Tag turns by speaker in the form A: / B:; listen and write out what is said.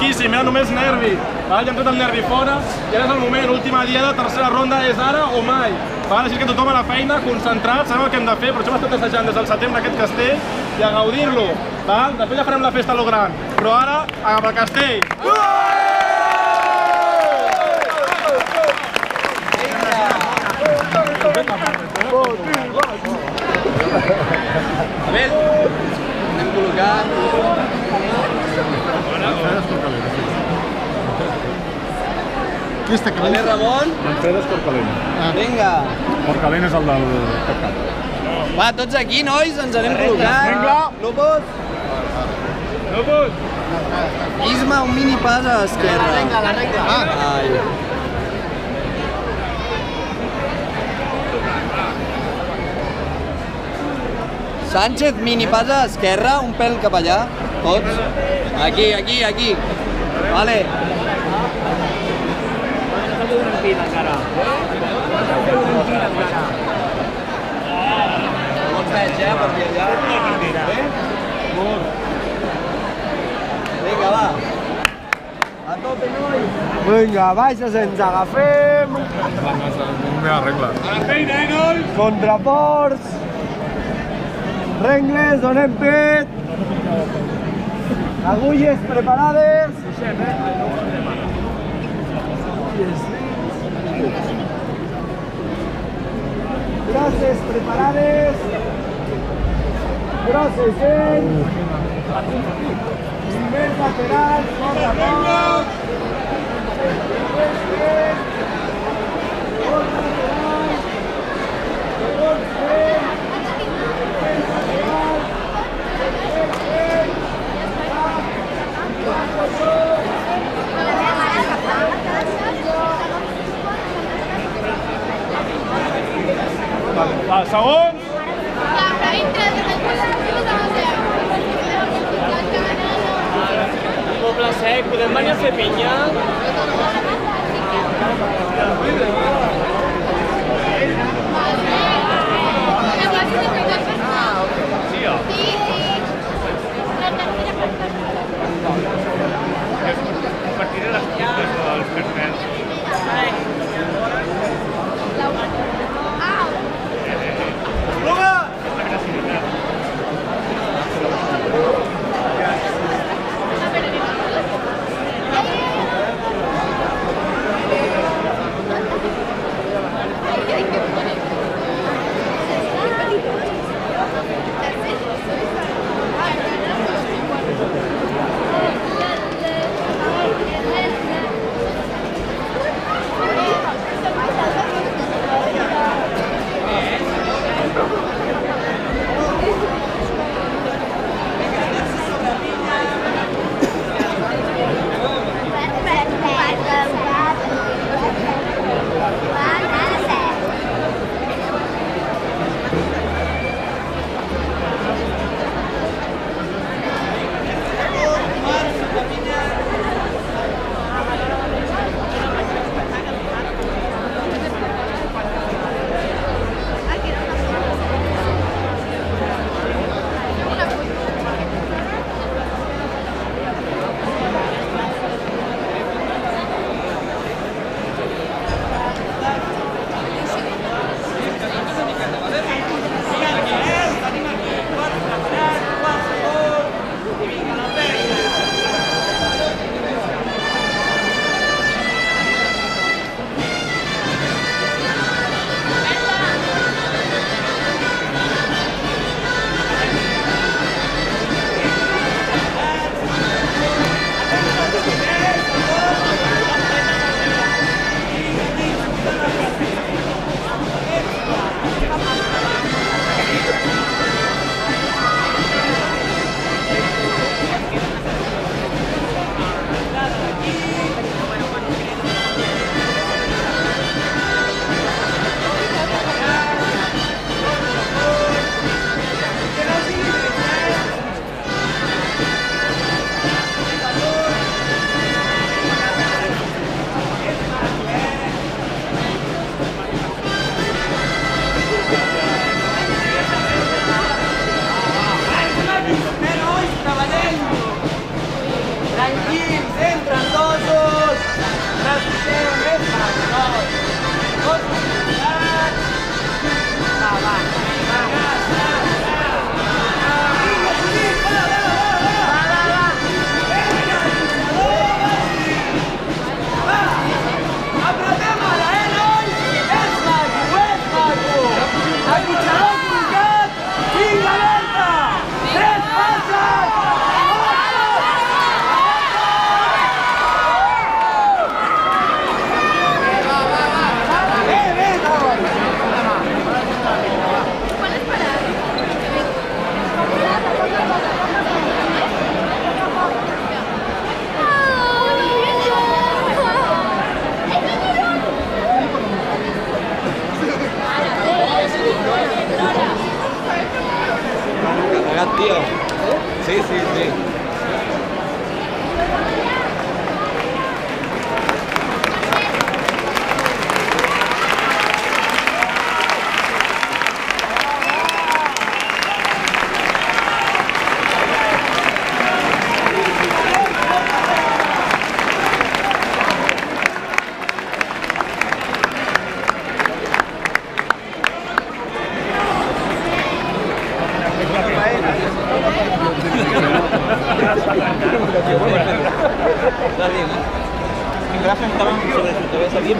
A: poquíssim, era només nervi. Ja hem tret el nervi fora i ara és el moment, última diada, tercera ronda, és ara o mai. Així que tothom a la feina, concentrat, sabem el que hem de fer, per això hem estat assajant des del setembre aquest castell i a gaudir-lo. Després ja farem la festa a lo gran, però ara, agafar el castell!
B: A veure, anem col·locant.
C: Qui està calent?
B: Vale, Ramon.
D: Manfredo és Corcalent.
B: Vinga.
D: Corcalent és el del Pepcat.
B: Va, tots aquí, nois, ens anem col·locant.
D: Vinga.
B: Lobos.
A: Lobos!
B: Isma, un mini pas a l'esquerra.
C: La regla.
B: Ai. Sánchez, mini pas a l'esquerra, un pèl cap allà. Tots. Aquí, aquí, aquí. Vale. No els veig, perquè allà... Vinga, va. A tope, nois.
C: Vinga, baixa, ens agafem.
D: Una meva regla.
C: Contraports. Rengles, donem pit. Agulles preparades. Grosses preparades. Grosses en. Nivells laterals, corre poc.
A: Segons!
E: Poble sec, podem venir a fer pinya?
A: Partiré les puntes dels carnets.
B: entren dosos, necessitem més patrons. Tots unitats. Va. Apretem ara, nois? És maco! Acotxador col·locat, vinga, alerta! 3 passes! Carregat, tio. Sí. Gràcies, estàvem sobre si te ves aquí.